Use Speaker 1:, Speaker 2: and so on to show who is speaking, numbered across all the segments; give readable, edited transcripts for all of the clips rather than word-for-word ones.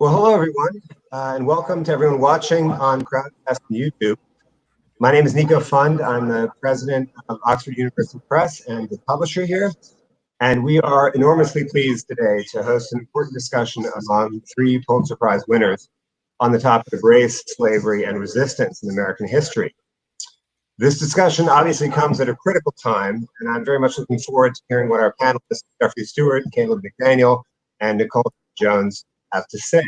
Speaker 1: Well, hello, everyone, and welcome to everyone watching on Crowdcast and YouTube. My name is Nico Fund. I'm the president of Oxford University Press and the publisher here. And we are enormously pleased today to host an important discussion among three Pulitzer Prize winners on the topic of race, slavery, and resistance in American history. This discussion obviously comes at a critical time, and I'm very much looking forward to hearing what our panelists, Jeffrey Stewart, Caleb McDaniel, and Nikole Hannah-Jones have to say.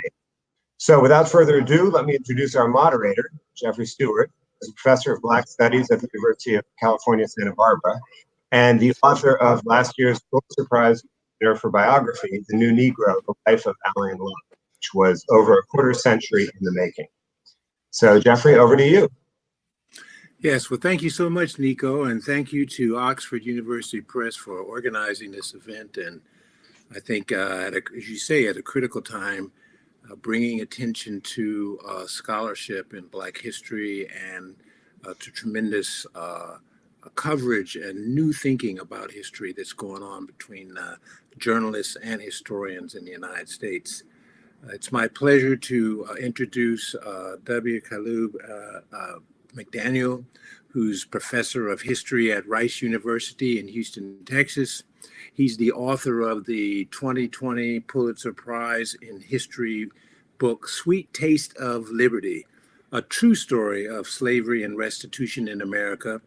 Speaker 1: So without further ado, let me introduce our moderator, Jeffrey Stewart, who's a professor of Black Studies at the University of California, Santa Barbara, and the author of last year's Pulitzer Prize winner for biography, The New Negro, The Life of Alien Love, which was over a quarter century in the making. So Jeffrey, over to you.
Speaker 2: Yes, well, thank you so much, Nico, and thank you to Oxford University Press for organizing this event. And I think, as you say, at a critical time, bringing attention to scholarship in Black history and to tremendous coverage and new thinking about history that's going on between journalists and historians in the United States. It's my pleasure to introduce W. Caleb McDaniel, who's professor of history at Rice University in Houston, Texas. He's the author of the 2020 Pulitzer Prize in History book, Sweet Taste of Liberty, a true story of slavery and restitution in America.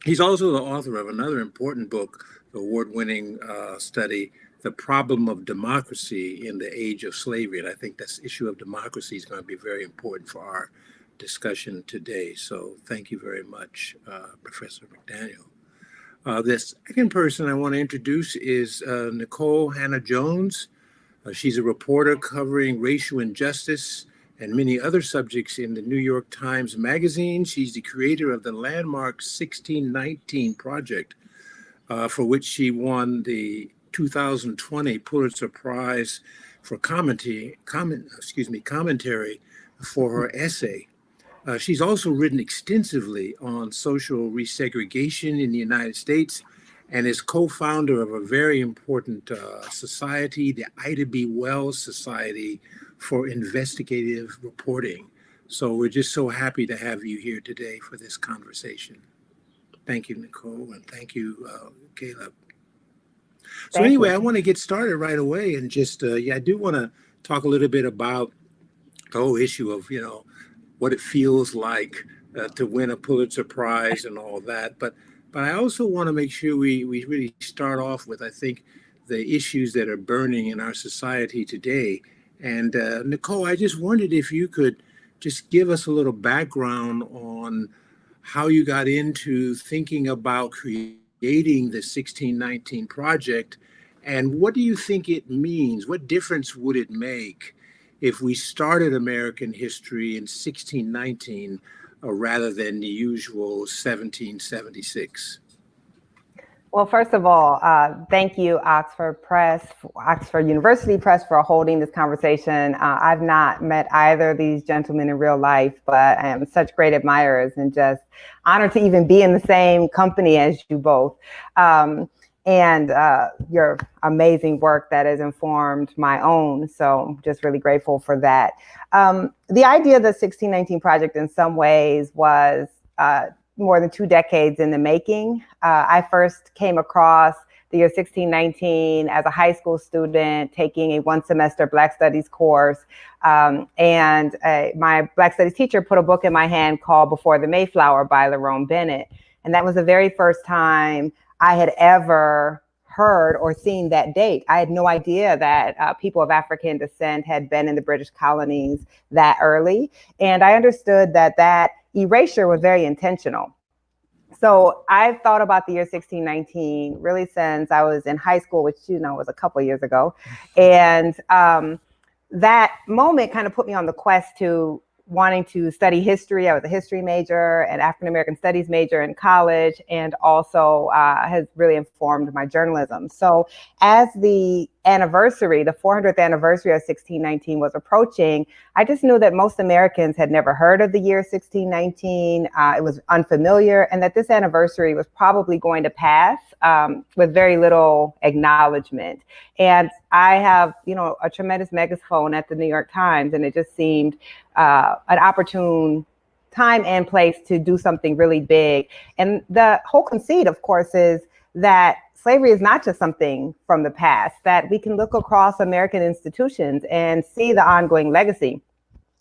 Speaker 2: He's also the author of another important book, the award-winning study, The Problem of Democracy in the Age of Slavery. And I think this issue of democracy is going to be very important for our discussion today. So thank you very much, Professor McDaniel. The second person I want to introduce is Nikole Hannah-Jones. She's a reporter covering racial injustice and many other subjects in the New York Times Magazine. She's the creator of the landmark 1619 Project, for which she won the 2020 Pulitzer Prize for commentary for her essay. She's also written extensively on social resegregation in the United States and is co-founder of a very important society, the Ida B. Wells Society for Investigative Reporting. So we're just so happy to have you here today for this conversation. Thank you, Nikole, and thank you, Caleb. So anyway, I want to get started right away and just, I do want to talk a little bit about the whole issue of, what it feels like to win a Pulitzer Prize and all that. But I also want to make sure we really start off with, I think, the issues that are burning in our society today. And Nikole, I just wondered if you could just give us a little background on how you got into thinking about creating the 1619 Project, and what do you think it means? What difference would it make if we started American history in 1619 rather than the usual 1776?
Speaker 3: Well, first of all, thank you, Oxford University Press, for holding this conversation. I've not met either of these gentlemen in real life, but I am such great admirers and just honored to even be in the same company as you both. And your amazing work that has informed my own. So I'm just really grateful for that. The idea of the 1619 Project in some ways was more than 2 decades in the making. I first came across the year 1619 as a high school student taking a 1-semester Black Studies course. And my Black Studies teacher put a book in my hand called Before the Mayflower by Lerone Bennett. And that was the very first time I had ever heard or seen that date. I had no idea that people of African descent had been in the British colonies that early. And I understood that that erasure was very intentional. So I've thought about the year 1619 really since I was in high school, which, was a couple of years ago. And that moment kind of put me on the quest to wanting to study history. I was a history major and African American studies major in college, and also has really informed my journalism. So as the anniversary, the 400th anniversary of 1619 was approaching, I just knew that most Americans had never heard of the year 1619. It was unfamiliar, and that this anniversary was probably going to pass with very little acknowledgement. And I have, a tremendous megaphone at the New York Times, and it just seemed an opportune time and place to do something really big. And the whole conceit, of course, is that slavery is not just something from the past, that we can look across American institutions and see the ongoing legacy.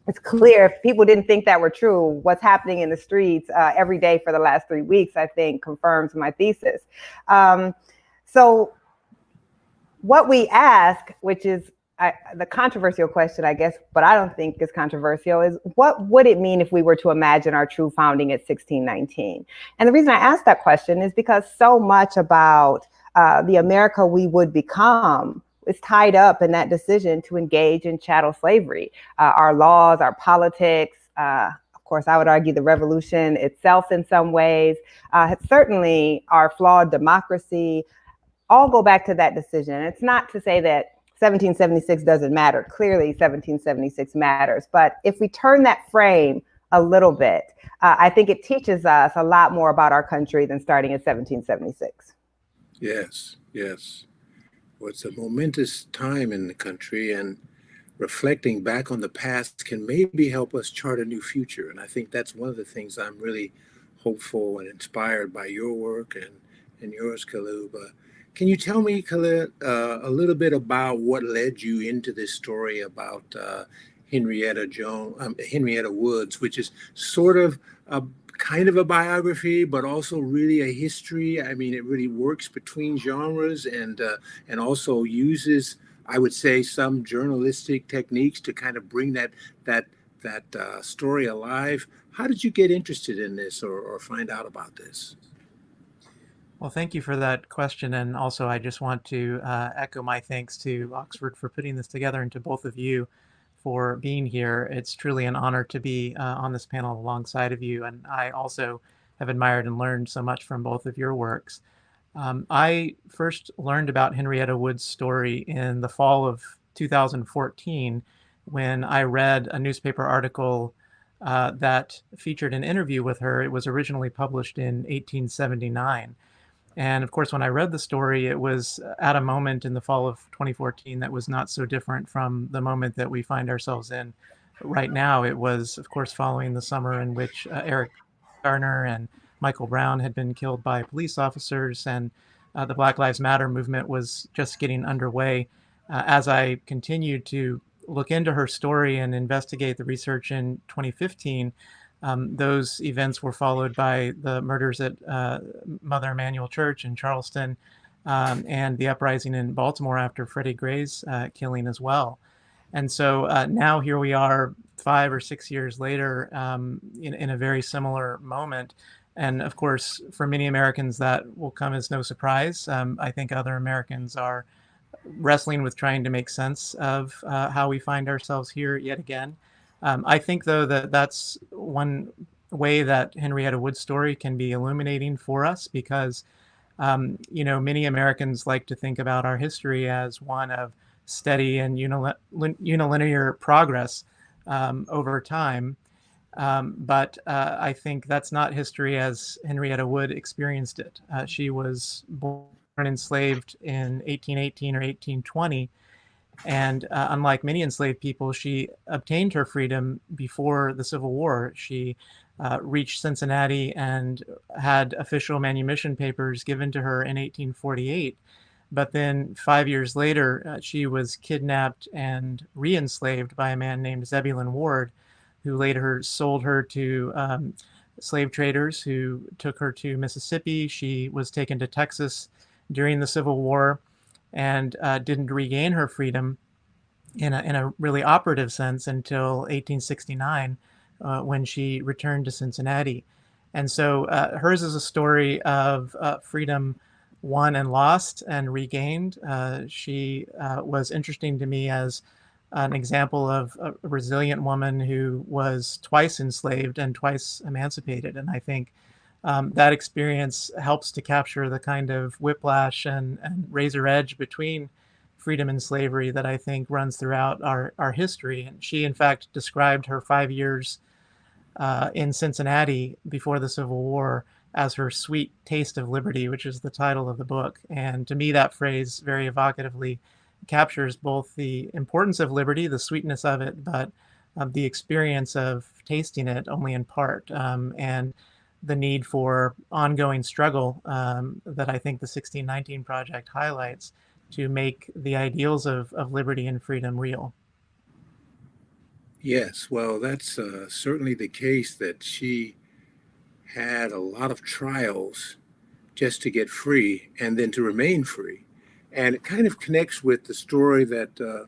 Speaker 3: It's clear, if people didn't think that were true, what's happening in the streets every day for the last 3 weeks, I think, confirms my thesis. So what we ask, which is the controversial question, I guess, but I don't think is controversial, is what would it mean if we were to imagine our true founding at 1619? And the reason I ask that question is because so much about the America we would become is tied up in that decision to engage in chattel slavery. Our laws, our politics, of course, I would argue the revolution itself in some ways, certainly our flawed democracy, all go back to that decision. It's not to say that 1776 doesn't matter. Clearly, 1776 matters. But if we turn that frame a little bit, I think it teaches us a lot more about our country than starting at 1776.
Speaker 2: Yes, yes. Well, it's a momentous time in the country, and reflecting back on the past can maybe help us chart a new future. And I think that's one of the things I'm really hopeful and inspired by your work and yours, Kalub. Can you tell me, Khaled, a little bit about what led you into this story about Henrietta Woods, which is sort of kind of a biography, but also really a history. I mean, it really works between genres and also uses, I would say, some journalistic techniques to kind of bring that story alive. How did you get interested in this or find out about this?
Speaker 4: Well, thank you for that question. And also, I just want to echo my thanks to Oxford for putting this together, and to both of you for being here. It's truly an honor to be on this panel alongside of you. And I also have admired and learned so much from both of your works. I first learned about Henrietta Woods' story in the fall of 2014 when I read a newspaper article that featured an interview with her. It was originally published in 1879. And of course, when I read the story, it was at a moment in the fall of 2014 that was not so different from the moment that we find ourselves in right now. It was, of course, following the summer in which Eric Garner and Michael Brown had been killed by police officers, and the Black Lives Matter movement was just getting underway. As I continued to look into her story and investigate the research in 2015, those events were followed by the murders at Mother Emanuel Church in Charleston, and the uprising in Baltimore after Freddie Gray's killing as well. And so now here we are 5 or 6 years later in a very similar moment. And of course, for many Americans, that will come as no surprise. I think other Americans are wrestling with trying to make sense of how we find ourselves here yet again. I think, though, that that's one way that Henrietta Woods' story can be illuminating for us, because, many Americans like to think about our history as one of steady and unilinear progress over time. But I think that's not history as Henrietta Wood experienced it. She was born enslaved in 1818 or 1820. And unlike many enslaved people, she obtained her freedom before the Civil War. She reached Cincinnati and had official manumission papers given to her in 1848. But then 5 years later, she was kidnapped and re-enslaved by a man named Zebulon Ward, who later sold her to slave traders who took her to Mississippi. She was taken to Texas during the Civil War and didn't regain her freedom in a really operative sense until 1869, when she returned to Cincinnati. And so hers is a story of freedom won and lost and regained. She was interesting to me as an example of a resilient woman who was twice enslaved and twice emancipated. And I think that experience helps to capture the kind of whiplash and razor edge between freedom and slavery that I think runs throughout our history. And she, in fact, described her 5 years in Cincinnati before the Civil War as her sweet taste of liberty, which is the title of the book. And to me, that phrase very evocatively captures both the importance of liberty, the sweetness of it, but the experience of tasting it only in part, and the need for ongoing struggle that I think the 1619 Project highlights to make the ideals of liberty and freedom real.
Speaker 2: Yes, well, that's certainly the case, that she had a lot of trials just to get free and then to remain free. And it kind of connects with the story that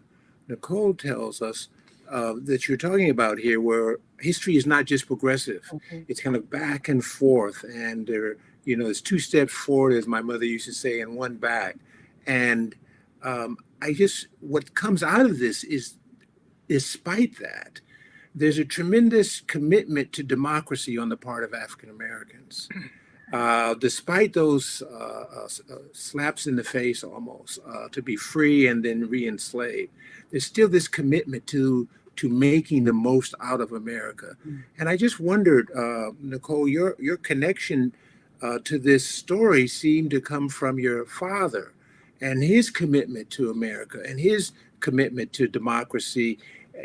Speaker 2: Nicole tells us that you're talking about here, where history is not just progressive. It's kind of back and forth. And there's 2 steps forward, as my mother used to say, and 1 back. And what comes out of this is, despite that, there's a tremendous commitment to democracy on the part of African Americans. Despite those slaps in the face almost, to be free and then re-enslaved, there's still this commitment to making the most out of America. And I just wondered, Nicole, your connection to this story seemed to come from your father and his commitment to America and his commitment to democracy,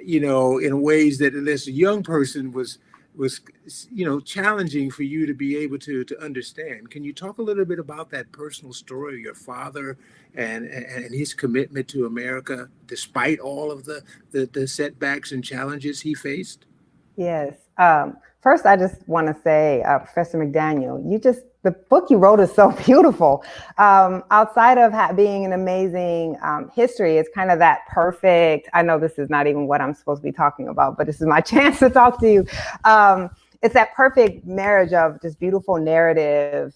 Speaker 2: in ways that, as a young person, was challenging for you to be able to understand. Can you talk a little bit about that personal story of your father and his commitment to America, despite all of the setbacks and challenges he faced?
Speaker 3: Yes. First, I just want to say, Professor McDaniel, the book you wrote is so beautiful. Outside of being an amazing history, it's kind of that perfect, I know this is not even what I'm supposed to be talking about, but this is my chance to talk to you. It's that perfect marriage of just beautiful narrative,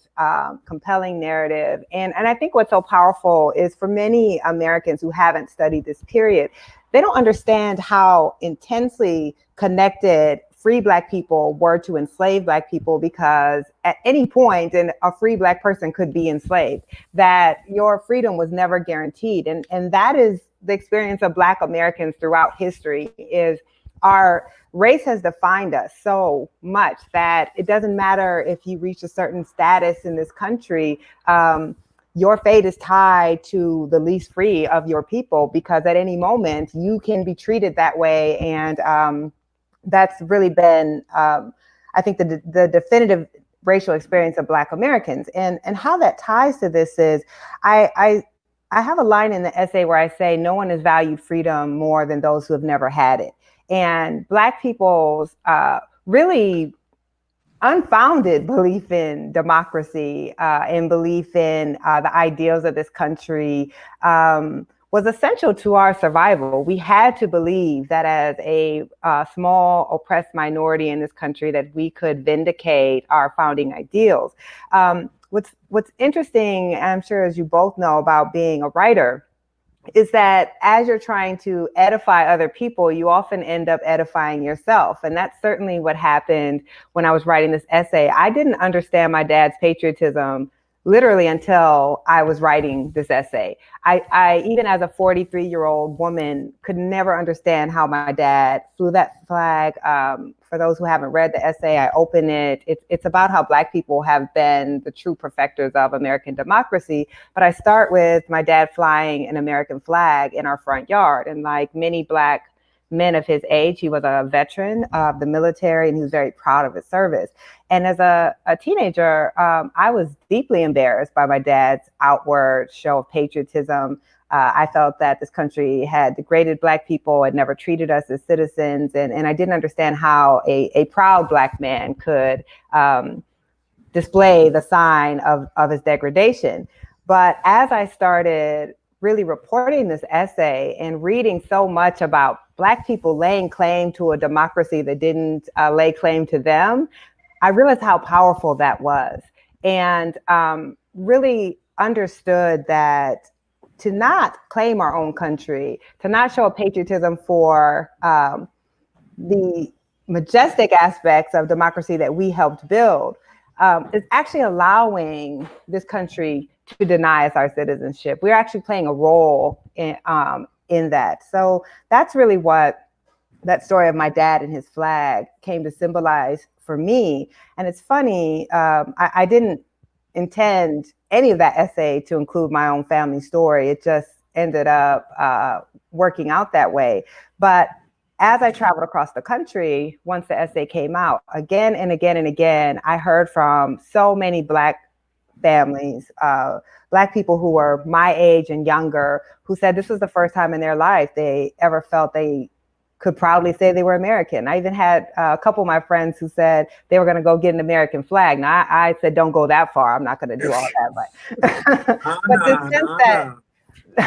Speaker 3: compelling narrative. And I think what's so powerful is, for many Americans who haven't studied this period, they don't understand how intensely connected free Black people were to enslaved Black people, because at any point a free Black person could be enslaved, that your freedom was never guaranteed. And that is the experience of Black Americans throughout history. Is our race has defined us so much that it doesn't matter if you reach a certain status in this country, your fate is tied to the least free of your people, because at any moment you can be treated that way. And that's really been, I think, the definitive racial experience of Black Americans. And how that ties to this is, I have a line in the essay where I say, no one has valued freedom more than those who have never had it. And Black people's really unfounded belief in democracy and belief in the ideals of this country was essential to our survival. We had to believe that as a small oppressed minority in this country, that we could vindicate our founding ideals. What's interesting, I'm sure as you both know about being a writer, is that as you're trying to edify other people, you often end up edifying yourself. And that's certainly what happened when I was writing this essay. I didn't understand my dad's patriotism literally until I was writing this essay. I even as a 43-year-old woman, could never understand how my dad flew that flag. For those who haven't read the essay, I open it. It's about how Black people have been the true perfecters of American democracy. But I start with my dad flying an American flag in our front yard. And like many Black men of his age, he was a veteran of the military, and he was very proud of his service. And as a teenager, I was deeply embarrassed by my dad's outward show of patriotism. I felt that this country had degraded Black people, had never treated us as citizens, and I didn't understand how a proud Black man could display the sign of his degradation. But as I started really reporting this essay and reading so much about Black people laying claim to a democracy that didn't lay claim to them, I realized how powerful that was, and really understood that to not claim our own country, to not show a patriotism for the majestic aspects of democracy that we helped build, is actually allowing this country to deny us our citizenship. We're actually playing a role in that. So that's really what that story of my dad and his flag came to symbolize for me. And it's funny, I didn't intend any of that essay to include my own family story. It just ended up working out that way. But as I traveled across the country, once the essay came out, again and again and again, I heard from so many Black families, Black people who were my age and younger, who said this was the first time in their life they ever felt they could proudly say they were American. I even had a couple of my friends who said they were going to go get an American flag. Now I said, don't go that far. I'm not going to do all that, but the sense that,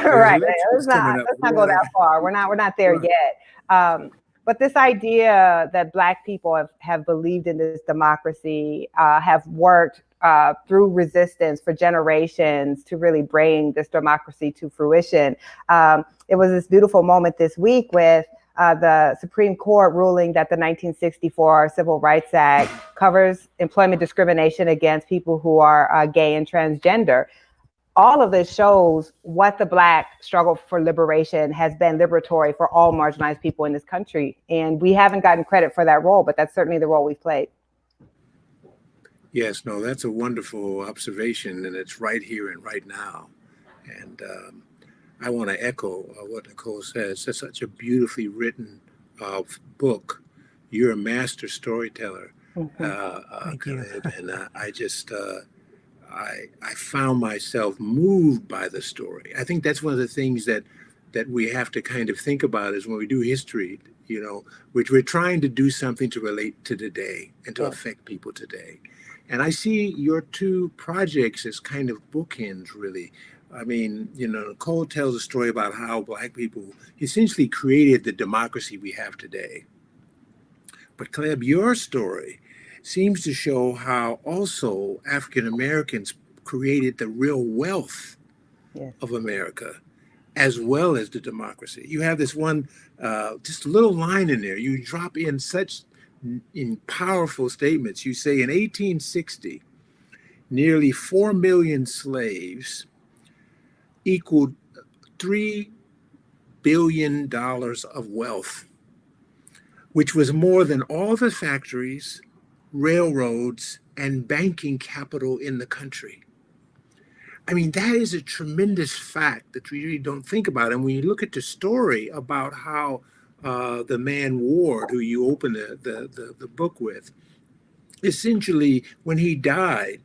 Speaker 3: right, let's not go that far. We're not there yet. But this idea that Black people have believed in this democracy, have worked through resistance for generations to really bring this democracy to fruition. It was this beautiful moment this week with the Supreme Court ruling that the 1964 Civil Rights Act covers employment discrimination against people who are gay and transgender. All of this shows what the Black struggle for liberation has been liberatory for all marginalized people in this country. And we haven't gotten credit for that role, but that's certainly the role we've played.
Speaker 2: Yes, no, that's a wonderful observation, and it's right here and right now. And I want to echo what Nicole says. It's such a beautifully written book. You're a master storyteller,
Speaker 4: Thank you.
Speaker 2: and I just I found myself moved by the story. I think that's one of the things that we have to kind of think about is when we do history. You know, which we're trying to do something to relate to today and to affect people today. And I see your two projects as kind of bookends, really. I mean, you know, Nicole tells a story about how Black people essentially created the democracy we have today. But Caleb, your story seems to show how also African Americans created the real wealth of America, as well as the democracy. You have this one, just a little line in there. You drop in such powerful statements. You say in 1860, nearly 4 million slaves equaled $3 billion of wealth, which was more than all the factories, railroads, and banking capital in the country. I mean, that is a tremendous fact that we really don't think about. And when you look at the story about how the man Ward, who you open the book with, essentially, when he died,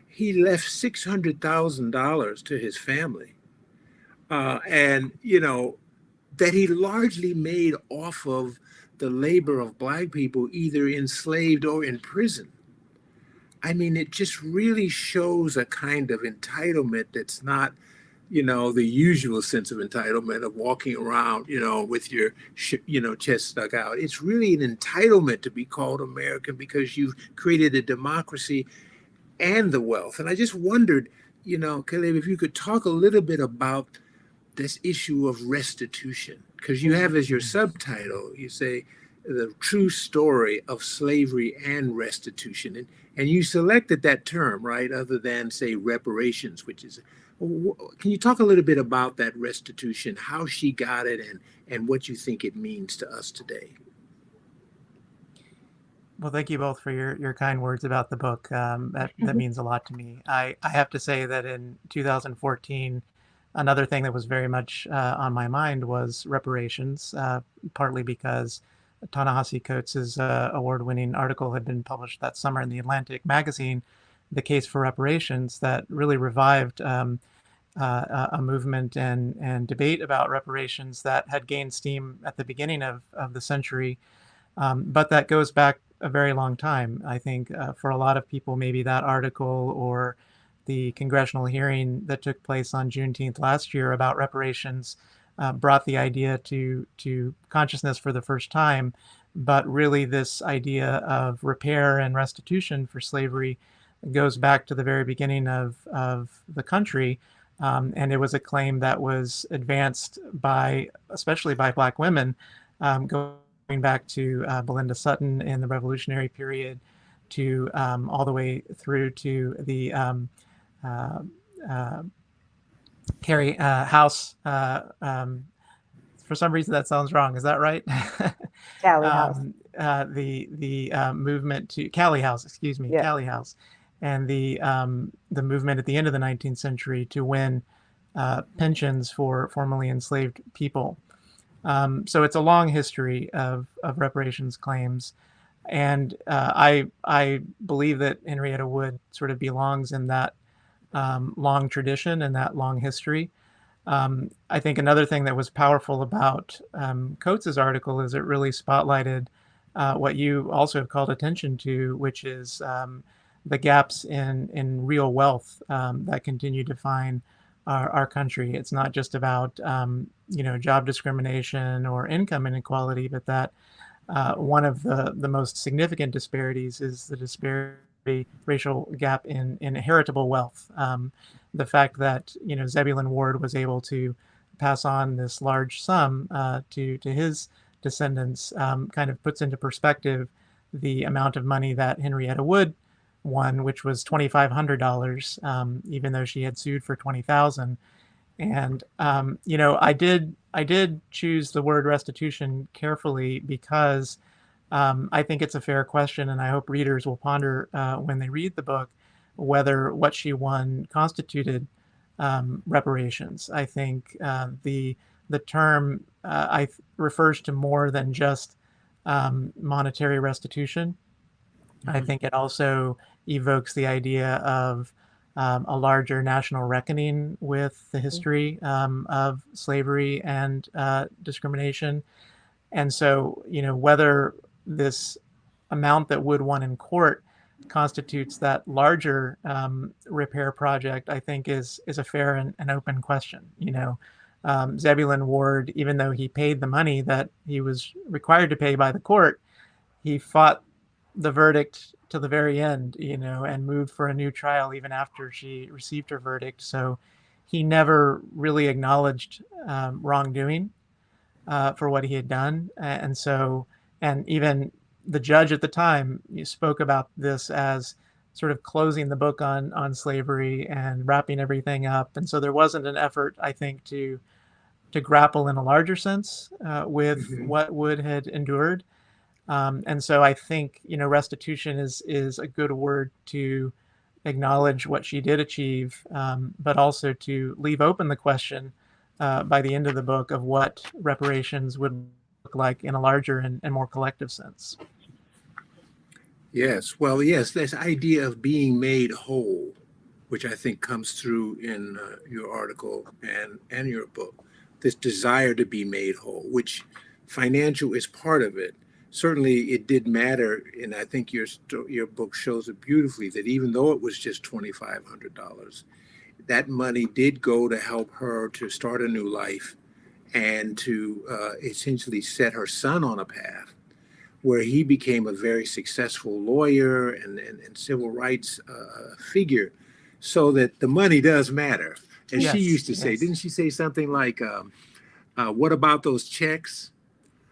Speaker 2: he left $600,000 to his family. And, you know, that he largely made off of the labor of Black people, either enslaved or in prison. I mean, it just really shows a kind of entitlement that's not, you know, the usual sense of entitlement of walking around, you know, with your, chest stuck out. It's really an entitlement to be called American because you've created a democracy and the wealth. And I just wondered, you know, Caleb, if you could talk a little bit about this issue of restitution, because you have as your subtitle, you say, the true story of slavery and restitution. And you selected that term, right, other than, say, reparations, which is, can you talk a little bit about that restitution, how she got it, and what you think it means to us today?
Speaker 4: Well, thank you both for your kind words about the book. That means a lot to me. I have to say that in 2014, another thing that was very much on my mind was reparations, partly because Ta-Nehisi Coates' award-winning article had been published that summer in the Atlantic magazine, The Case for Reparations, that really revived a movement and debate about reparations that had gained steam at the beginning of the century, but that goes back a very long time. I think for a lot of people, maybe that article or the congressional hearing that took place on Juneteenth last year about reparations brought the idea to consciousness for the first time. But really, this idea of repair and restitution for slavery goes back to the very beginning of the country. And it was a claim that was advanced especially by Black women, going back to Belinda Sutton in the Revolutionary period, to all the way through to the Carrie House. For some reason, that sounds wrong. Is that right?
Speaker 3: Tally House.
Speaker 4: The movement to Callie House, excuse me,
Speaker 3: Yeah.
Speaker 4: Callie House, and the movement at the end of the 19th century to win pensions for formerly enslaved people. So it's a long history of reparations claims. And I believe that Henrietta Wood sort of belongs in that long tradition and that long history. I think another thing that was powerful about Coates's article is it really spotlighted what you also have called attention to, which is the gaps in real wealth that continue to define our country. It's not just about job discrimination or income inequality, but that one of the most significant disparities is the racial gap in inheritable wealth. The fact that Zebulon Ward was able to pass on this large sum to his descendants kind of puts into perspective the amount of money that Henrietta Wood won, which was $2,500, even though she had sued for $20,000. And I did choose the word restitution carefully because I think it's a fair question, and I hope readers will ponder when they read the book whether what she won constituted reparations. I think the term refers to more than just monetary restitution. I think it also evokes the idea of a larger national reckoning with the history of slavery and discrimination. And so, whether this amount that Wood won in court constitutes that larger repair project, I think is a fair and open question. Zebulon Ward, even though he paid the money that he was required to pay by the court, he fought the verdict to the very end, and moved for a new trial even after she received her verdict. So he never really acknowledged wrongdoing for what he had done. And even the judge at the time spoke about this as sort of closing the book on slavery and wrapping everything up. And so there wasn't an effort, I think, to grapple in a larger sense with what Wood had endured. And so I think, restitution is a good word to acknowledge what she did achieve, but also to leave open the question by the end of the book of what reparations would look like in a larger and more collective sense.
Speaker 2: Yes, well, yes, this idea of being made whole, which I think comes through in your article and your book, this desire to be made whole, which financial is part of it. Certainly it did matter, and I think your book shows it beautifully, that even though it was just $2,500, that money did go to help her to start a new life and to essentially set her son on a path where he became a very successful lawyer and civil rights figure, so that the money does matter. And
Speaker 4: Yes,
Speaker 2: she used to say,
Speaker 4: yes.
Speaker 2: didn't she say something like, what about those checks?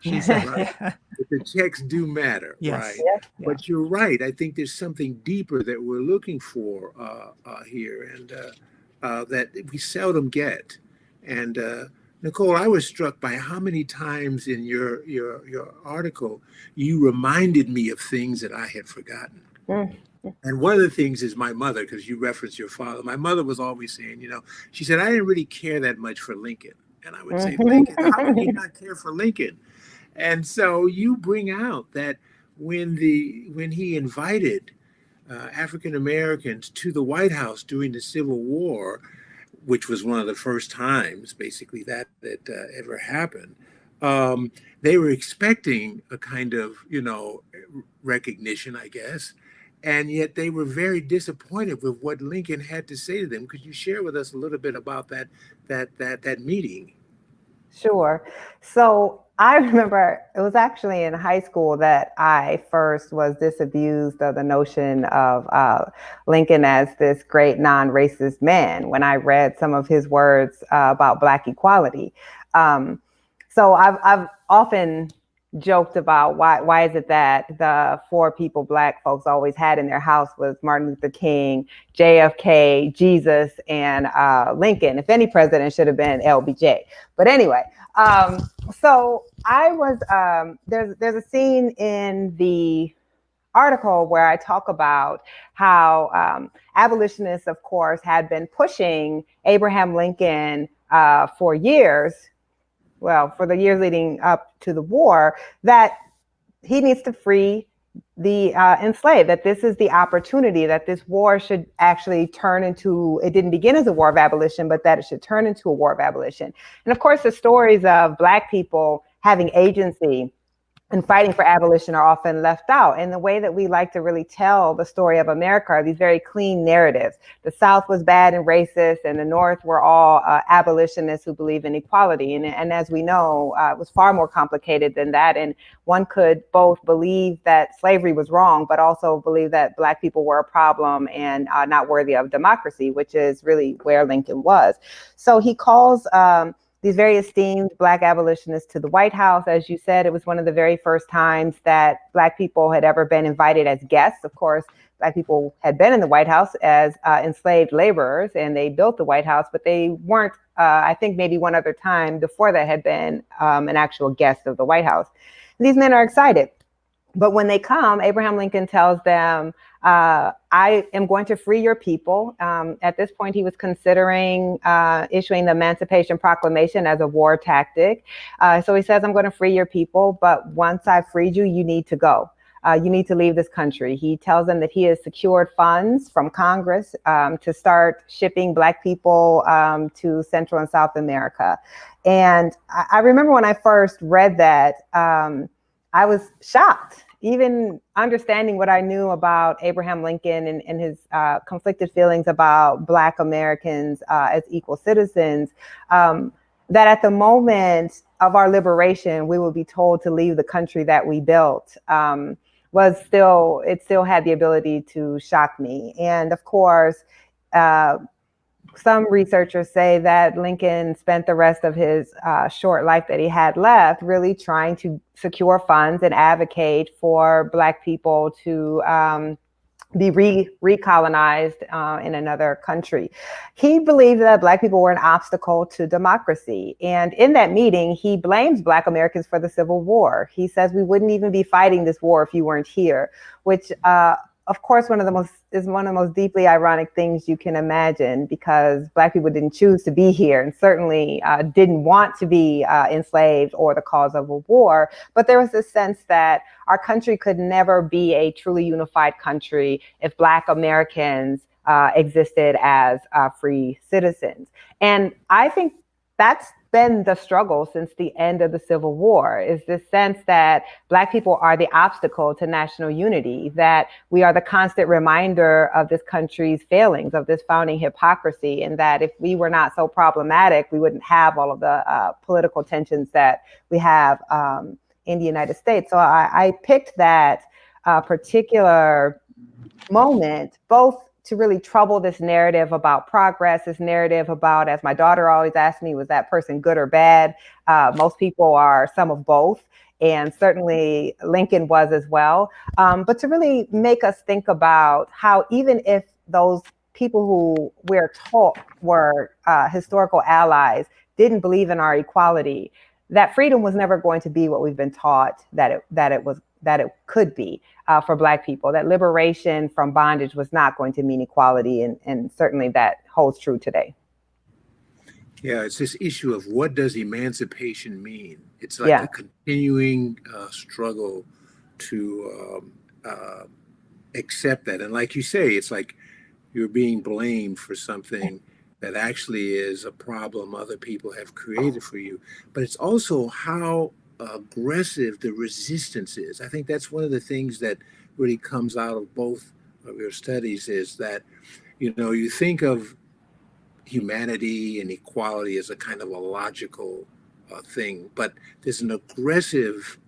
Speaker 4: She said,
Speaker 2: Right. The checks do matter,
Speaker 4: yes.
Speaker 2: right?
Speaker 3: Yes.
Speaker 2: But you're right. I think there's something deeper that we're looking for here, and that we seldom get. And Nicole, I was struck by how many times in your article you reminded me of things that I had forgotten. And one of the things is my mother, because you referenced your father. My mother was always saying, she said, I didn't really care that much for Lincoln. And I would say, Lincoln, how would you not care for Lincoln? And so you bring out that when he invited African Americans to the White House during the Civil War, which was one of the first times basically that ever happened, they were expecting a kind of, recognition, I guess. And yet they were very disappointed with what Lincoln had to say to them. Could you share with us a little bit about that meeting?
Speaker 3: Sure. So I remember it was actually in high school that I first was disabused of the notion of Lincoln as this great non-racist man when I read some of his words about Black equality. So I've often joked about why is it that the four people Black folks always had in their house was Martin Luther King, JFK, Jesus, and Lincoln. If any president should have been LBJ. But anyway, so I was there's a scene in the article where I talk about how abolitionists, of course, had been pushing Abraham Lincoln for years. Well, for the years leading up to the war, that he needs to free the enslaved, that this is the opportunity, that this war should actually turn into, it didn't begin as a war of abolition, but that it should turn into a war of abolition. And of course, the stories of Black people having agency and fighting for abolition are often left out. And the way that we like to really tell the story of America are these very clean narratives. The South was bad and racist, and the North were all abolitionists who believe in equality. And as we know, it was far more complicated than that. And one could both believe that slavery was wrong, but also believe that Black people were a problem and not worthy of democracy, which is really where Lincoln was. So he calls these very esteemed Black abolitionists to the White House. As you said, it was one of the very first times that Black people had ever been invited as guests. Of course, Black people had been in the White House as enslaved laborers, and they built the White House, but they weren't, I think maybe one other time before that had been an actual guest of the White House. And these men are excited. But when they come, Abraham Lincoln tells them, I am going to free your people. At this point, he was considering issuing the Emancipation Proclamation as a war tactic. So he says, I'm going to free your people, but once I've freed you, you need to go. You need to leave this country. He tells them that he has secured funds from Congress to start shipping Black people to Central and South America. And I remember when I first read that, I was shocked, even understanding what I knew about Abraham Lincoln and his conflicted feelings about Black Americans as equal citizens, that at the moment of our liberation, we would be told to leave the country that we built, it still had the ability to shock me. And of course, some researchers say that Lincoln spent the rest of his short life that he had left really trying to secure funds and advocate for Black people to be recolonized in another country. He believed that Black people were an obstacle to democracy. And in that meeting, he blames Black Americans for the Civil War. He says, we wouldn't even be fighting this war if you weren't here, which of course, one of the most deeply ironic things you can imagine, because Black people didn't choose to be here and certainly didn't want to be enslaved or the cause of a war. But there was this sense that our country could never be a truly unified country if Black Americans existed as free citizens. And I think that's been the struggle since the end of the Civil War, is this sense that Black people are the obstacle to national unity, that we are the constant reminder of this country's failings, of this founding hypocrisy, and that if we were not so problematic, we wouldn't have all of the political tensions that we have in the United States. So I picked that particular moment, both to really trouble this narrative about progress, this narrative about, as my daughter always asked me, was that person good or bad? Most people are some of both. And certainly Lincoln was as well. But to really make us think about how even if those people who we're taught were historical allies didn't believe in our equality, that freedom was never going to be what we've been taught that it could be for Black people, that liberation from bondage was not going to mean equality. And certainly that holds true today.
Speaker 2: Yeah, it's this issue of what does emancipation mean? It's like a continuing struggle to accept that. And like you say, it's like you're being blamed for something that actually is a problem other people have created for you. But it's also how aggressive the resistance is. I think that's one of the things that really comes out of both of your studies, is that, you know, you think of humanity and equality as a kind of a logical thing, but there's an aggressive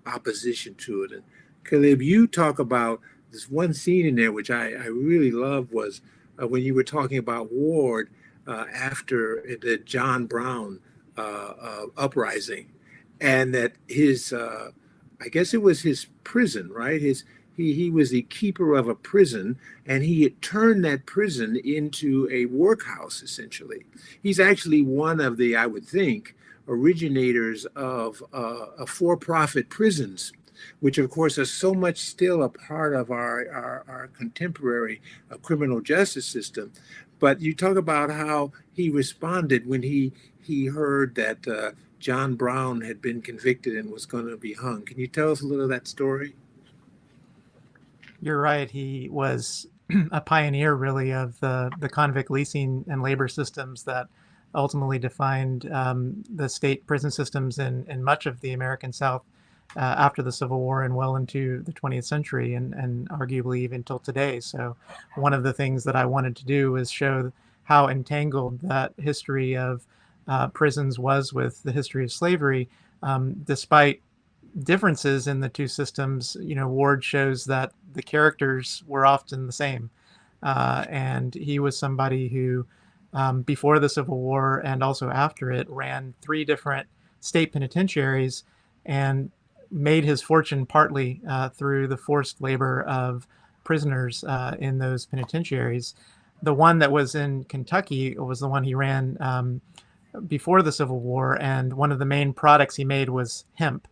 Speaker 2: opposition to it. And Caleb, you talk about this one scene in there, which I really love, was when you were talking about Ward after the John Brown uprising. and that his I guess it was his prison, right? He was the keeper of a prison, and he had turned that prison into a workhouse, essentially. He's actually one of the, I would think, originators of for-profit prisons, which of course are so much still a part of our contemporary criminal justice system. But you talk about how he responded when he heard that John Brown had been convicted and was going to be hung. Can you tell us a little of that story?
Speaker 4: You're right. He was a pioneer, really, of the convict leasing and labor systems that ultimately defined the state prison systems in much of the American South after the Civil War and well into the 20th century, and arguably even till today. So one of the things that I wanted to do was show how entangled that history of prisons was with the history of slavery, despite differences in the two systems. Ward shows that the characters were often the same. And he was somebody who, before the Civil War and also after it, ran 3 different state penitentiaries and made his fortune partly through the forced labor of prisoners in those penitentiaries. The one that was in Kentucky was the one he ran before the Civil War, and one of the main products he made was hemp.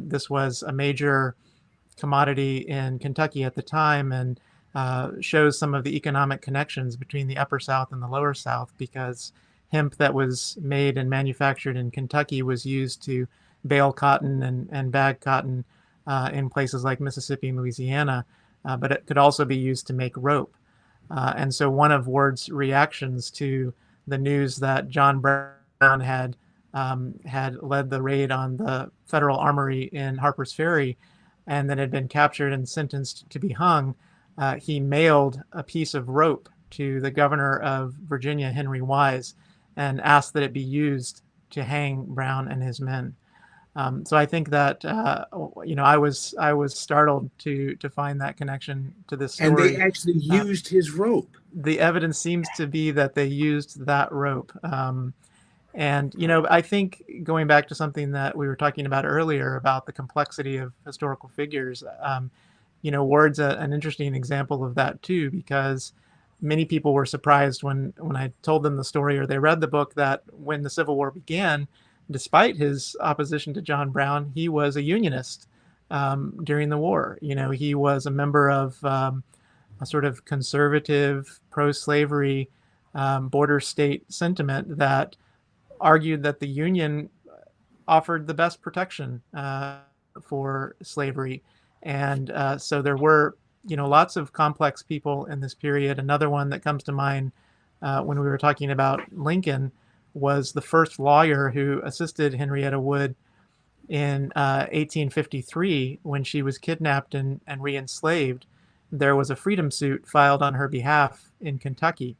Speaker 4: This was a major commodity in Kentucky at the time, and shows some of the economic connections between the Upper South and the Lower South, because hemp that was made and manufactured in Kentucky was used to bale cotton and bag cotton in places like Mississippi and Louisiana, but it could also be used to make rope. And so one of Ward's reactions to the news that John Brown had led the raid on the federal armory in Harpers Ferry and then had been captured and sentenced to be hung, he mailed a piece of rope to the governor of Virginia, Henry Wise, and asked that it be used to hang Brown and his men. So I think that I was startled to find that connection to this story.
Speaker 2: And they actually used his rope.
Speaker 4: The evidence seems to be that they used that rope. And I think, going back to something that we were talking about earlier about the complexity of historical figures, Ward's an interesting example of that too, because many people were surprised when I told them the story or they read the book that when the Civil War began, despite his opposition to John Brown, he was a Unionist during the war. He was a member of a sort of conservative, pro-slavery border state sentiment that argued that the Union offered the best protection for slavery. And so there were, lots of complex people in this period. Another one that comes to mind when we were talking about Lincoln was the first lawyer who assisted Henrietta Wood in 1853 when she was kidnapped and re-enslaved. There was a freedom suit filed on her behalf in Kentucky.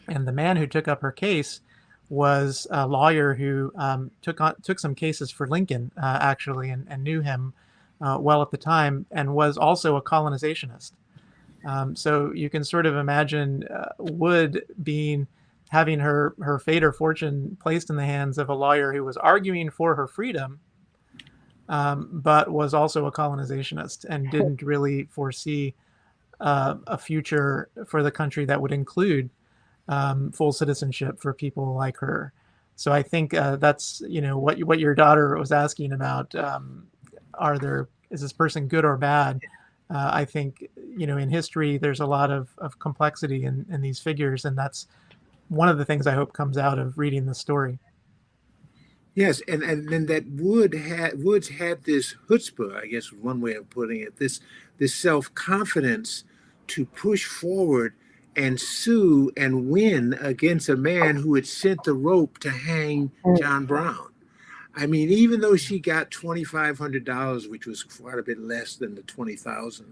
Speaker 4: And the man who took up her case was a lawyer who took some cases for Lincoln, actually, and knew him well at the time, and was also a colonizationist. So you can sort of imagine Wood having her fate or fortune placed in the hands of a lawyer who was arguing for her freedom, but was also a colonizationist and didn't really foresee a future for the country that would include full citizenship for people like her. So I think that's what your daughter was asking about. Is this person good or bad? I think in history there's a lot of complexity in these figures, and that's one of the things I hope comes out of reading the story.
Speaker 2: Yes, and then that Woods had this chutzpah, I guess is one way of putting it, this self-confidence to push forward and sue and win against a man who had sent the rope to hang John Brown. I mean, even though she got $2,500, which was quite a bit less than the $20,000,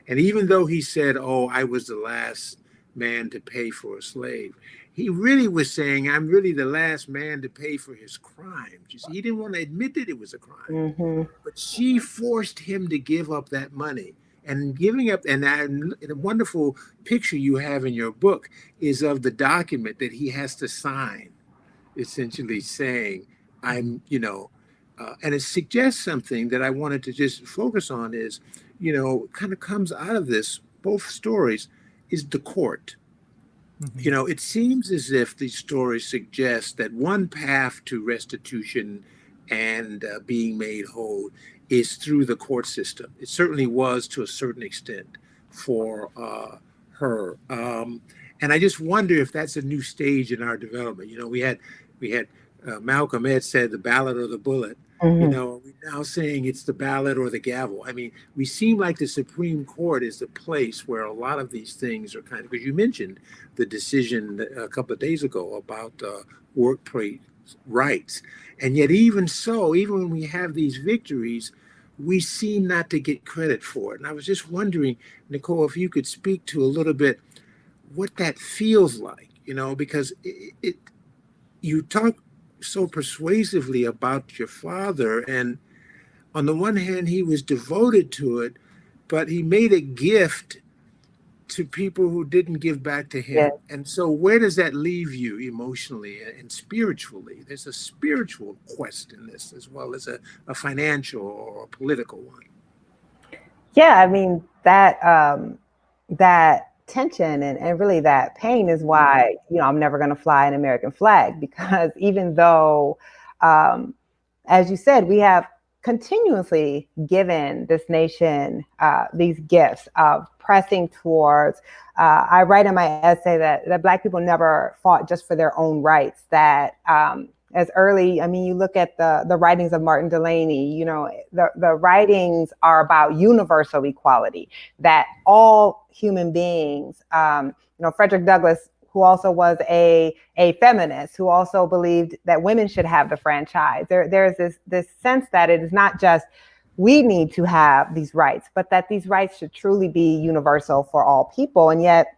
Speaker 2: and even though he said, "Oh, I was the last man to pay for a slave," he really was saying, "I'm really the last man to pay for his crimes." You see, he didn't want to admit that it was a crime, but she forced him to give up that money. And giving up, and a wonderful picture you have in your book is of the document that he has to sign, essentially saying, "I'm, And it suggests something that I wanted to just focus on is, kind of comes out of this, both stories, is the court.
Speaker 4: Mm-hmm.
Speaker 2: It seems as if these stories suggest that one path to restitution and being made whole is through the court system. It certainly was to a certain extent for her. And I just wonder if that's a new stage in our development. We had Malcolm X said the ballot or the bullet. We're now saying it's the ballot or the gavel. I mean, we seem like the Supreme Court is the place where a lot of these things are kind of, because you mentioned the decision a couple of days ago about workplace rights. And yet, even so, even when we have these victories, we seem not to get credit for it. And I was just wondering, Nicole, if you could speak to a little bit what that feels like, because you talk so persuasively about your father, and on the one hand he was devoted to it, but he made a gift to people who didn't give back to him.
Speaker 3: Yeah.
Speaker 2: And so where does that leave you emotionally and spiritually? There's a spiritual quest in this as well as a financial or a political one.
Speaker 3: Yeah, I mean, that tension and really that pain is why, I'm never going to fly an American flag, because even though, as you said, we have continuously given this nation these gifts of pressing towards, I write in my essay that Black people never fought just for their own rights, that as early, you look at the writings of Martin Delany, the writings are about universal equality, that all human beings, Frederick Douglass, who also was a feminist, who also believed that women should have the franchise. There's this sense that it is not just we need to have these rights, but that these rights should truly be universal for all people. And yet,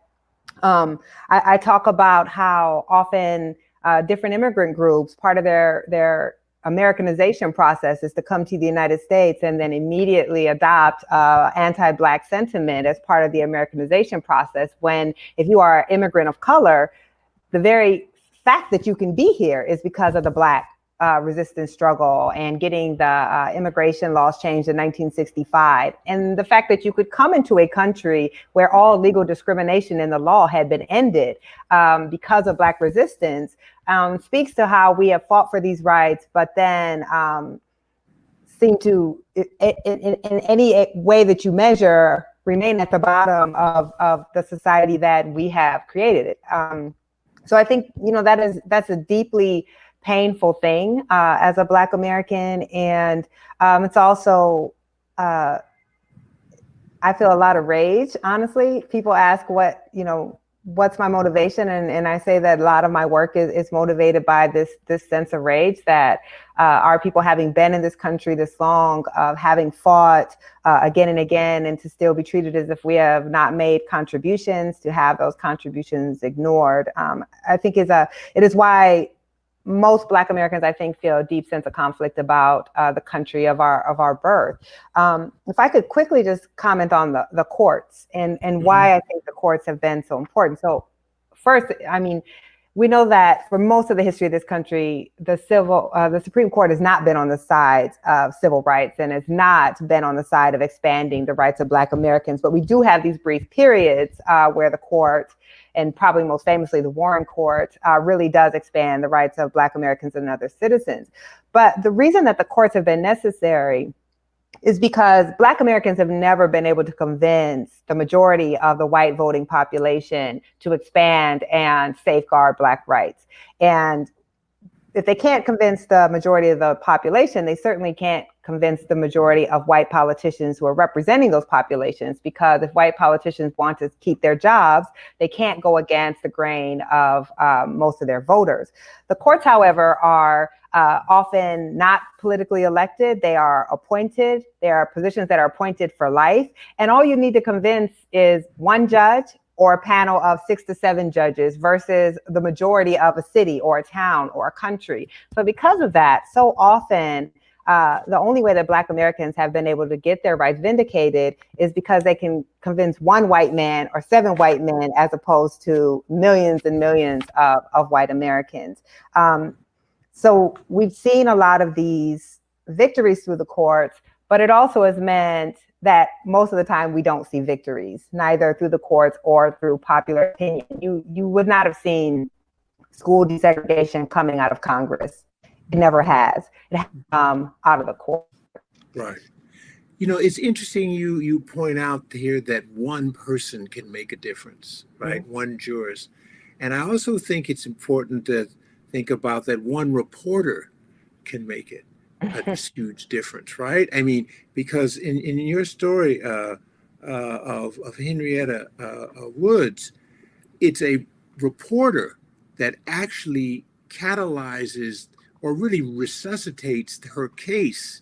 Speaker 3: I talk about how often different immigrant groups, part of their Americanization process is to come to the United States and then immediately adopt anti-Black sentiment as part of the Americanization process, when if you are an immigrant of color, the very fact that you can be here is because of the Black resistance struggle and getting the immigration laws changed in 1965. And the fact that you could come into a country where all legal discrimination in the law had been ended because of Black resistance speaks to how we have fought for these rights, but then seem to, in any way that you measure, remain at the bottom of the society that we have created. So I think, that's a deeply painful thing as a Black American. And it's also, I feel a lot of rage, honestly. People ask what's my motivation? And I say that a lot of my work is motivated by this sense of rage that our people, having been in this country this long, having fought again and again, and to still be treated as if we have not made contributions, to have those contributions ignored, I think it is why most Black Americans, I think, feel a deep sense of conflict about the country of our birth. If I could quickly just comment on the courts and why I think the courts have been so important. So first, we know that for most of the history of this country, the Supreme Court has not been on the side of civil rights and has not been on the side of expanding the rights of Black Americans. But we do have these brief periods where the court, and probably most famously the Warren Court, really does expand the rights of Black Americans and other citizens. But the reason that the courts have been necessary is because Black Americans have never been able to convince the majority of the white voting population to expand and safeguard Black rights. And if they can't convince the majority of the population, they certainly can't convince the majority of white politicians who are representing those populations, because if white politicians want to keep their jobs, they can't go against the grain of most of their voters. The courts, however, are often not politically elected. They are appointed. They are positions that are appointed for life. And all you need to convince is one judge or a panel of 6 to 7 judges versus the majority of a city or a town or a country. So because of that, so often the only way that Black Americans have been able to get their rights vindicated is because they can convince one white man or 7 white men, as opposed to millions and millions of white Americans. So we've seen a lot of these victories through the courts, but it also has meant that most of the time we don't see victories, neither through the courts or through popular opinion. You would not have seen school desegregation coming out of Congress. It never has. It has come out of the court.
Speaker 2: Right. You know, it's interesting you point out here that one person can make a difference, right? Mm-hmm. One jurist. And I also think it's important to think about that one reporter can make it a huge difference, right? I mean, because in your story of Henrietta Woods, it's a reporter that actually catalyzes or really resuscitates her case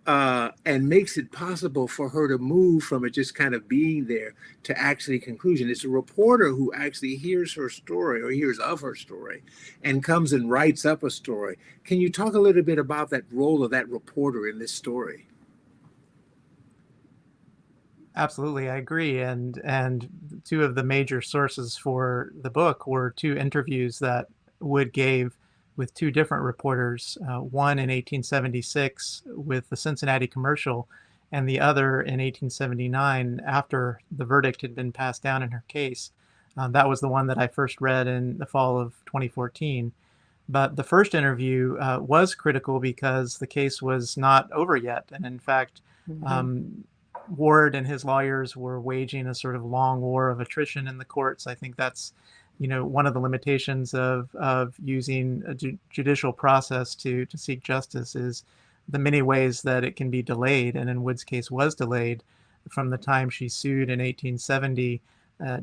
Speaker 2: and makes it possible for her to move from it just kind of being there to actually conclusion. It's a reporter who actually hears her story or hears of her story and comes and writes up a story. Can you talk a little bit about that role of that reporter in this story?
Speaker 4: Absolutely, I agree. And two of the major sources for the book were two interviews that Wood gave with two different reporters, one in 1876 with the Cincinnati Commercial, and the other in 1879 after the verdict had been passed down in her case. That was the one that I first read in the fall of 2014. But the first interview was critical because the case was not over yet. And in fact, Ward and his lawyers were waging a sort of long war of attrition in the courts. I think that's, you know, one of the limitations of using a judicial process to seek justice is the many ways that it can be delayed. And in Wood's case was delayed from the time she sued in 1870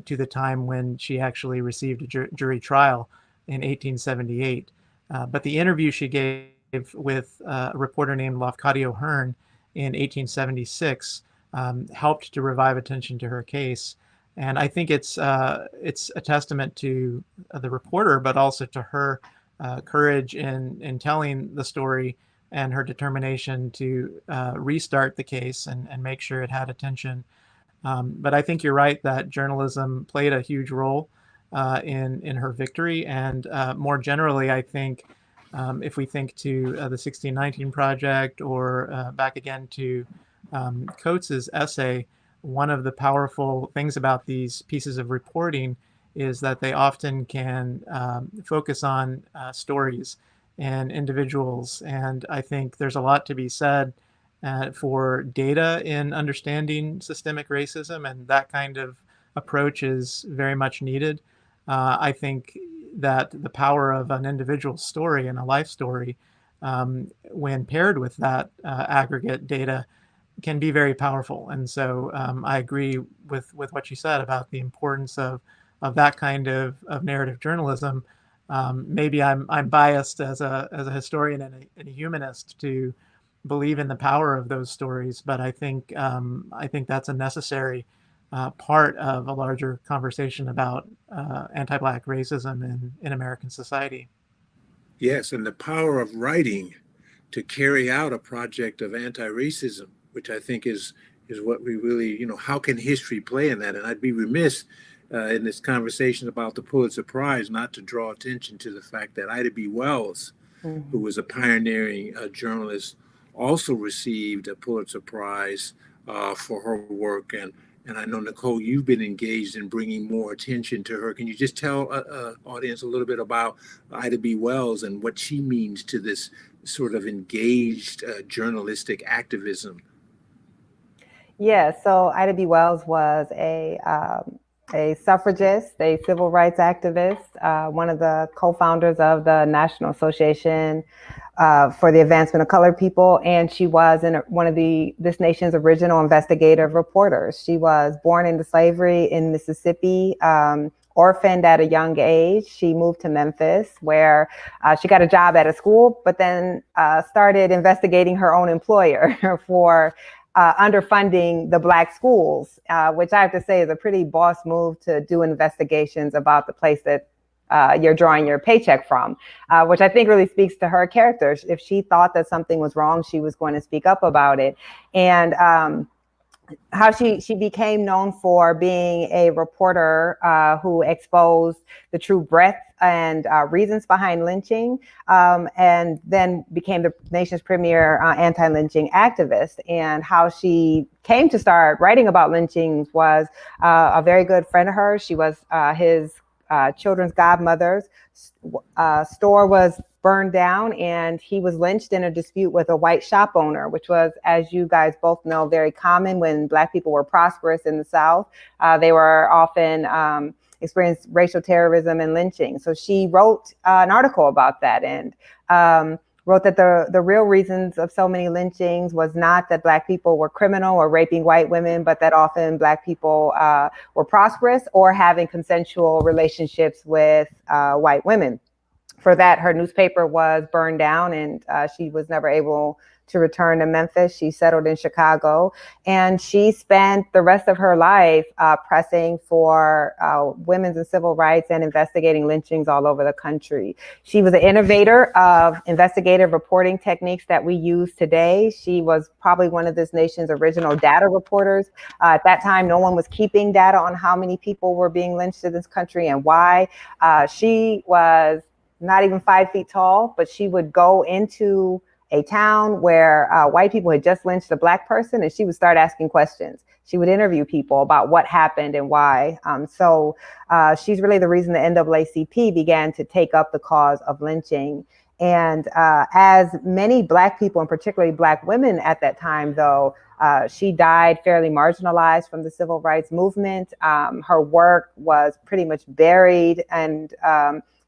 Speaker 4: to the time when she actually received a jury trial in 1878. But the interview she gave with a reporter named Lafcadio Hearn in 1876 helped to revive attention to her case. And I think it's a testament to the reporter, but also to her courage in telling the story and her determination to restart the case and make sure it had attention. But I think you're right that journalism played a huge role in her victory. And more generally, I think if we think to the 1619 Project or back again to Coates's essay, one of the powerful things about these pieces of reporting is that they often can focus on stories and individuals. And I think there's a lot to be said for data in understanding systemic racism, and that kind of approach is very much needed. I think that the power of an individual story and a life story, when paired with that aggregate data, can be very powerful. And so I agree with what you said about the importance of that kind of narrative journalism. Maybe I'm biased as a historian and a humanist to believe in the power of those stories, but I think that's a necessary part of a larger conversation about anti-Black racism in American society.
Speaker 2: Yes, and the power of writing to carry out a project of anti-racism, which I think is what we really, you know, how can history play in that? And I'd be remiss in this conversation about the Pulitzer Prize not to draw attention to the fact that Ida B. Wells, who was a pioneering journalist, also received a Pulitzer Prize for her work. And I know, Nicole, you've been engaged in bringing more attention to her. Can you just tell audience a little bit about Ida B. Wells and what she means to this sort of engaged journalistic activism?
Speaker 3: Yeah, so Ida B. Wells was a suffragist, a civil rights activist, one of the co-founders of the National Association for the Advancement of Colored People, and she was one of this nation's original investigative reporters. She was born into slavery in Mississippi, orphaned at a young age. She moved to Memphis, where she got a job at a school, but then started investigating her own employer for underfunding the Black schools, which I have to say is a pretty boss move to do investigations about the place that you're drawing your paycheck from, which I think really speaks to her character. If she thought that something was wrong, she was going to speak up about it. And how she became known for being a reporter who exposed the true breadth and reasons behind lynching, and then became the nation's premier anti-lynching activist. And how she came to start writing about lynchings was a very good friend of hers. She was his children's godmother's store was burned down, and he was lynched in a dispute with a white shop owner, which was, as you guys both know, very common when Black people were prosperous in the South. They were often experienced racial terrorism and lynching. So she wrote an article about that, and wrote that the real reasons of so many lynchings was not that Black people were criminal or raping white women, but that often Black people were prosperous or having consensual relationships with white women. For that, her newspaper was burned down, and she was never able to return to Memphis. She settled in Chicago, and she spent the rest of her life pressing for women's and civil rights and investigating lynchings all over the country. She was an innovator of investigative reporting techniques that we use today. She was probably one of this nation's original data reporters. At that time, no one was keeping data on how many people were being lynched in this country and why. She was not even 5 feet tall, but she would go into a town where white people had just lynched a Black person, and she would start asking questions. She would interview people about what happened and why. So she's really the reason the NAACP began to take up the cause of lynching. And as many Black people, and particularly Black women at that time, though, she died fairly marginalized from the civil rights movement. Her work was pretty much buried, and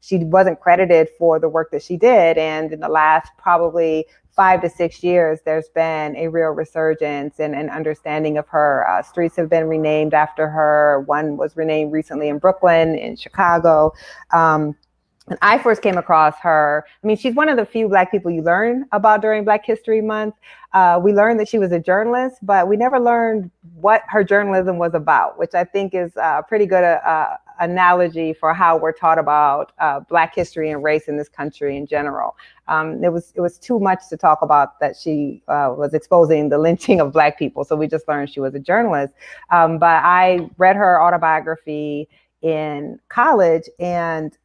Speaker 3: she wasn't credited for the work that she did. And in the last probably 5 to 6 years, there's been a real resurgence and an understanding of her. Streets have been renamed after her. One was renamed recently in Brooklyn, in Chicago. When I first came across her, I mean, she's one of the few Black people you learn about during Black History Month. We learned that she was a journalist, but we never learned what her journalism was about, which I think is a pretty good analogy for how we're taught about Black history and race in this country in general. It was too much to talk about that she was exposing the lynching of Black people, so we just learned she was a journalist. But I read her autobiography in college, and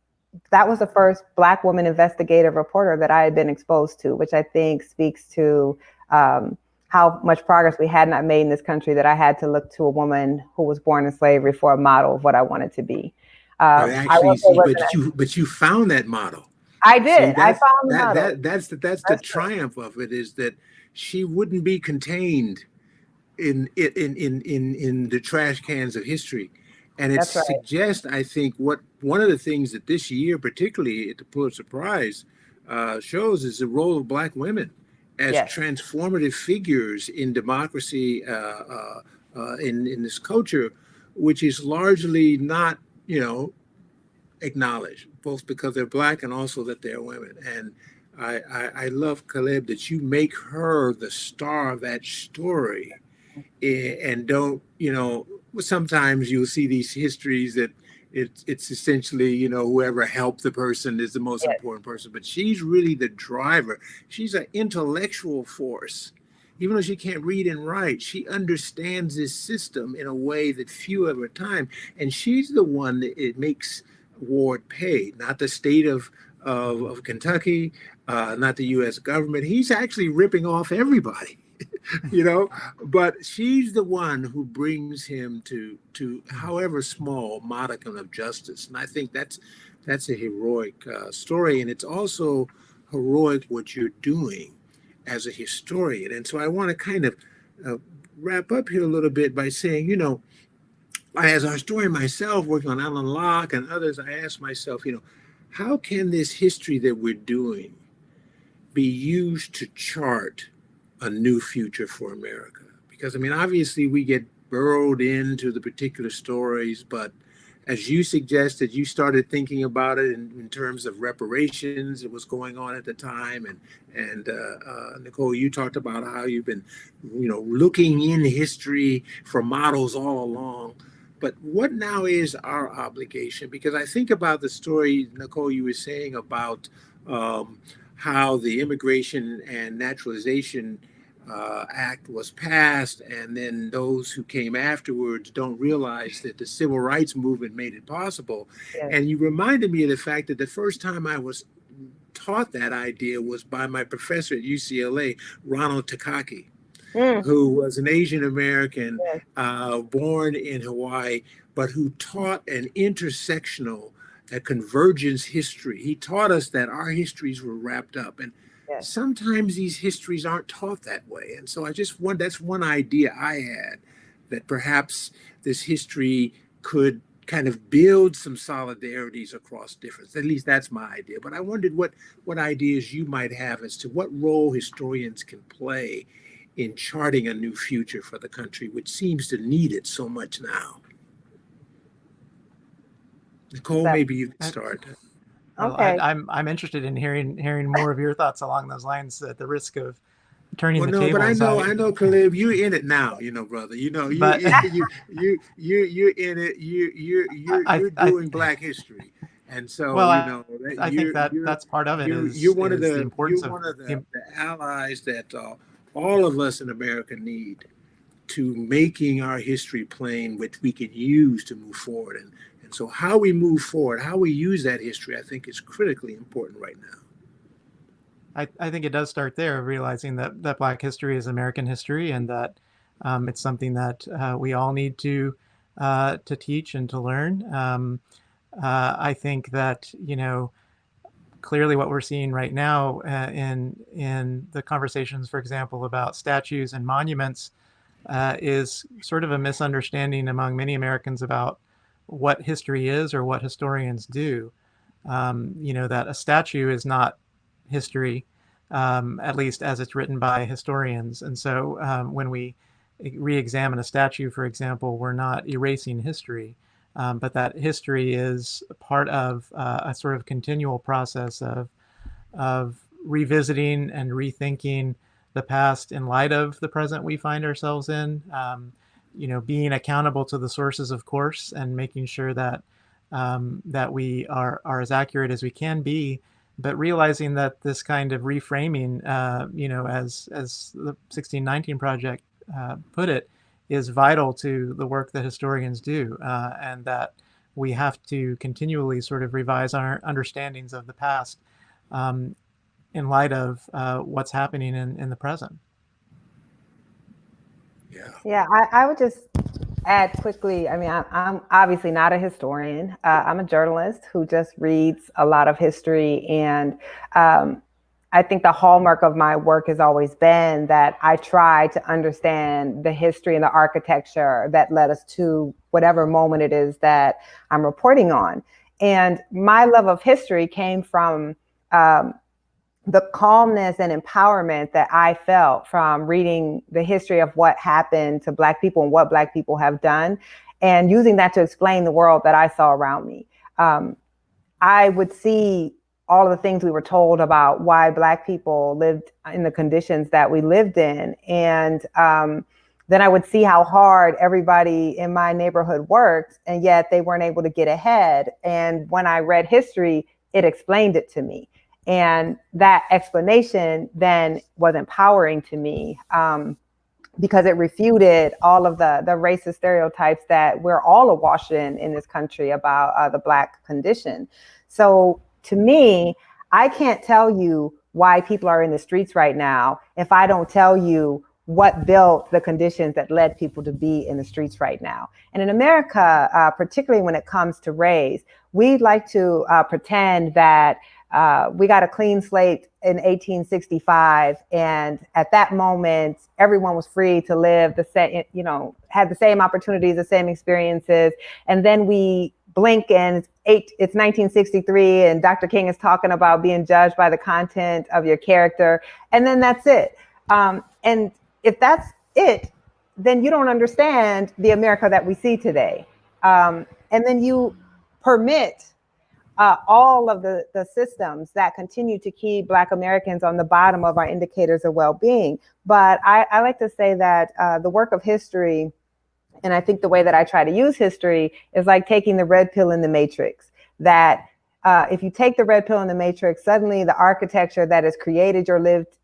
Speaker 3: that was the first Black woman investigative reporter that I had been exposed to, which I think speaks to how much progress we had not made in this country, that I had to look to a woman who was born in slavery for a model of what I wanted to be.
Speaker 2: But you found that model.
Speaker 3: I did. I found the model.
Speaker 2: That's the triumph of it, is that she wouldn't be contained in the trash cans of history. And it suggests, I think, what one of the things that this year, particularly at the Pulitzer Prize, shows is the role of Black women as transformative figures in democracy, in this culture, which is largely not, acknowledged, both because they're Black and also that they're women. And I love, Caleb, that you make her the star of that story, and don't, sometimes you'll see these histories that it's essentially, whoever helped the person is the most important person, but she's really the driver. She's an intellectual force. Even though she can't read and write, she understands this system in a way that few have at time. And she's the one that it makes Ward pay, not the state of Kentucky, not the U.S. government. He's actually ripping off everybody. But she's the one who brings him to however small modicum of justice. And I think that's a heroic story. And it's also heroic what you're doing as a historian. And so I want to kind of wrap up here a little bit by saying, as a historian myself, working on Alan Locke and others, I ask myself, how can this history that we're doing be used to chart a new future for America? Because, obviously we get burrowed into the particular stories, but as you suggested, you started thinking about it in terms of reparations, it was going on at the time. And Nicole, you talked about how you've been, looking in history for models all along. But what now is our obligation? Because I think about the story, Nicole, you were saying about how the immigration and naturalization Act was passed, and then those who came afterwards don't realize that the civil rights movement made it possible.
Speaker 3: Yes.
Speaker 2: And you reminded me of the fact that the first time I was taught that idea was by my professor at UCLA, Ronald Takaki, who was an Asian American born in Hawaii, but who taught an intersectional, a convergence history. He taught us that our histories were wrapped up, and sometimes these histories aren't taught that way. And so that's one idea I had, that perhaps this history could kind of build some solidarities across difference. At least that's my idea. But I wondered what ideas you might have as to what role historians can play in charting a new future for the country, which seems to need it so much now. Nicole, maybe you can start.
Speaker 3: Okay.
Speaker 4: Well, I'm interested in hearing more of your thoughts along those lines, at the risk of turning the tables.
Speaker 2: But I know, Caleb, you're in it now, brother. You're in it. You're doing Black history, and so
Speaker 4: I think that's part of it.
Speaker 2: You're one of the allies that all of us in America need to making our history plain, which we can use to move forward. And so how we move forward, how we use that history, I think is critically important right now.
Speaker 4: I think it does start there, realizing that Black history is American history, and that it's something that we all need to teach and to learn. I think that, clearly what we're seeing right now in the conversations, for example, about statues and monuments is sort of a misunderstanding among many Americans about what history is or what historians do. That a statue is not history, at least as it's written by historians. And so when we re-examine a statue, for example, we're not erasing history, but that history is part of a sort of continual process of revisiting and rethinking the past in light of the present we find ourselves in. Being accountable to the sources, of course, and making sure that that we are as accurate as we can be, but realizing that this kind of reframing, as the 1619 Project put it, is vital to the work that historians do, and that we have to continually sort of revise our understandings of the past in light of what's happening in the present.
Speaker 3: Yeah, I would just add quickly. I mean, I'm obviously not a historian. I'm a journalist who just reads a lot of history. And I think the hallmark of my work has always been that I try to understand the history and the architecture that led us to whatever moment it is that I'm reporting on. And my love of history came from the calmness and empowerment that I felt from reading the history of what happened to Black people and what Black people have done, and using that to explain the world that I saw around me. I would see all of the things we were told about why Black people lived in the conditions that we lived in. And then I would see how hard everybody in my neighborhood worked, and yet they weren't able to get ahead. And when I read history, it explained it to me. And that explanation then was empowering to me because it refuted all of the racist stereotypes that we're all awash in this country about the Black condition. So to me, I can't tell you why people are in the streets right now if I don't tell you what built the conditions that led people to be in the streets right now. And in America, particularly when it comes to race, we like to pretend that we got a clean slate in 1865, and at that moment, everyone was free to live the same, had the same opportunities, the same experiences. And then we blink and it's 1963, and Dr. King is talking about being judged by the content of your character, and then that's it. And if that's it, then you don't understand the America that we see today. And then you permit all of the systems that continue to keep Black Americans on the bottom of our indicators of well-being. But I like to say that the work of history, and I think the way that I try to use history, is like taking the red pill in the Matrix. That if you take the red pill in the Matrix, suddenly the architecture that has created your lived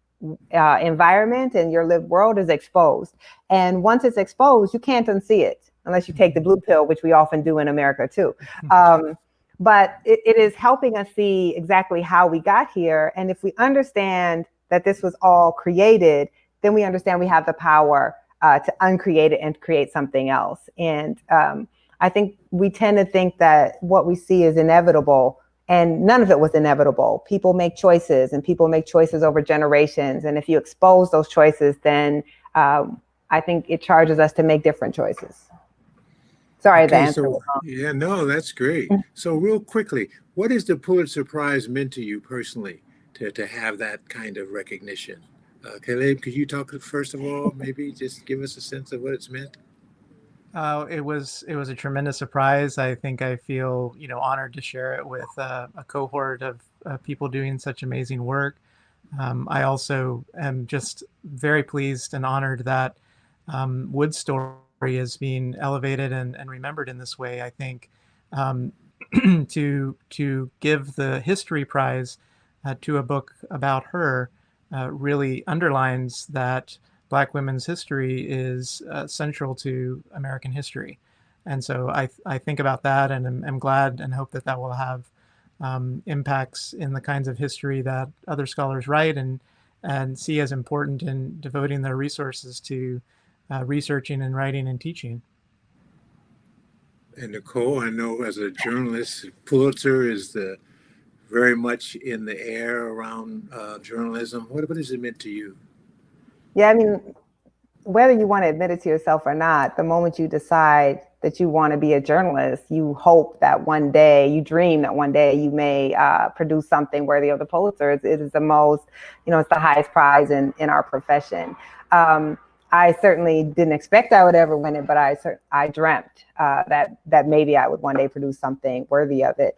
Speaker 3: environment and your lived world is exposed. And once it's exposed, you can't unsee it unless you take the blue pill, which we often do in America too. But it is helping us see exactly how we got here. And if we understand that this was all created, then we understand we have the power to uncreate it and create something else. And I think we tend to think that what we see is inevitable, and none of it was inevitable. People make choices, and people make choices over generations. And if you expose those choices, then I think it charges us to make different choices. Sorry, the answer was wrong.
Speaker 2: Yeah, no, that's great. So real quickly, what has the Pulitzer Prize meant to you personally to have that kind of recognition? Caleb, could you talk first of all, maybe just give us a sense of what it's meant?
Speaker 4: It was a tremendous surprise. I think I feel, honored to share it with a cohort of people doing such amazing work. I also am just very pleased and honored that Wood's story is being elevated and remembered in this way. I think to give the history prize to a book about her really underlines that Black women's history is central to American history. And so I think about that, and I'm glad and hope that will have impacts in the kinds of history that other scholars write and see as important in devoting their resources to researching and writing and teaching.
Speaker 2: And Nicole, I know as a journalist, Pulitzer is very much in the air around journalism. What has it meant to you?
Speaker 3: Yeah, I mean, whether you want to admit it to yourself or not, the moment you decide that you want to be a journalist, you hope that one day, you dream that one day you may produce something worthy of the Pulitzer. It is the most, it's the highest prize in our profession. I certainly didn't expect I would ever win it, but I dreamt that maybe I would one day produce something worthy of it.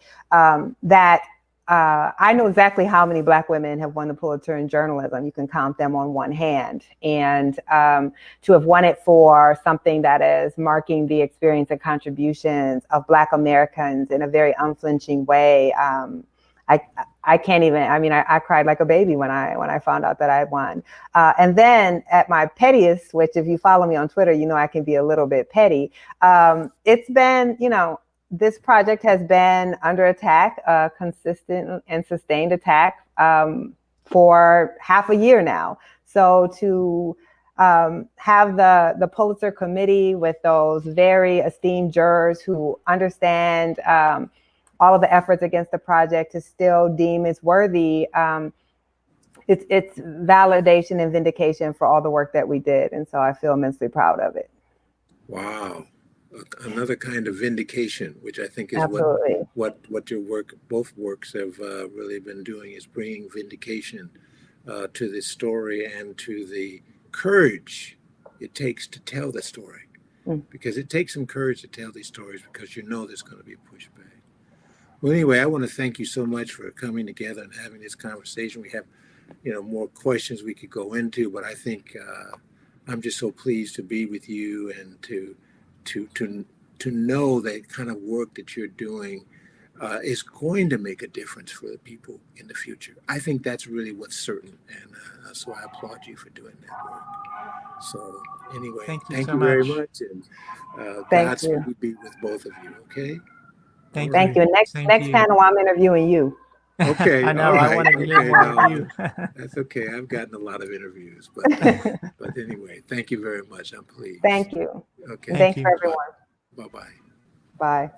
Speaker 3: I know exactly how many Black women have won the Pulitzer in journalism. You can count them on one hand. And to have won it for something that is marking the experience and contributions of Black Americans in a very unflinching way, I can't even, I cried like a baby when I found out that I had won. And then at my pettiest, which if you follow me on Twitter, I can be a little bit petty. It's been, this project has been under attack, consistent and sustained attack for half a year now. So to have the Pulitzer Committee with those very esteemed jurors who understand all of the efforts against the project to still deem it's worthy, it's validation and vindication for all the work that we did. And so I feel immensely proud of it.
Speaker 2: Wow. Another kind of vindication, which I think is what your work, both works have really been doing, is bringing vindication to this story and to the courage it takes to tell the story. Because it takes some courage to tell these stories, because there's going to be pushback. Well, anyway, I want to thank you so much for coming together and having this conversation. We have, more questions we could go into, but I think I'm just so pleased to be with you and to know that kind of work that you're doing is going to make a difference for the people in the future. I think that's really what's certain, and so I applaud you for doing that work. So anyway,
Speaker 4: thank you
Speaker 2: so very much, and Godspeed be with both of you. Okay.
Speaker 3: Thank you. Next panel, I'm interviewing you.
Speaker 2: Okay.
Speaker 4: I know.
Speaker 2: Right.
Speaker 4: I wanted to hear more of you.
Speaker 2: That's okay. I've gotten a lot of interviews, but anyway, thank you very much. I'm pleased.
Speaker 3: Thank you.
Speaker 2: Okay.
Speaker 3: Thanks for everyone.
Speaker 2: Bye-bye.
Speaker 3: Bye.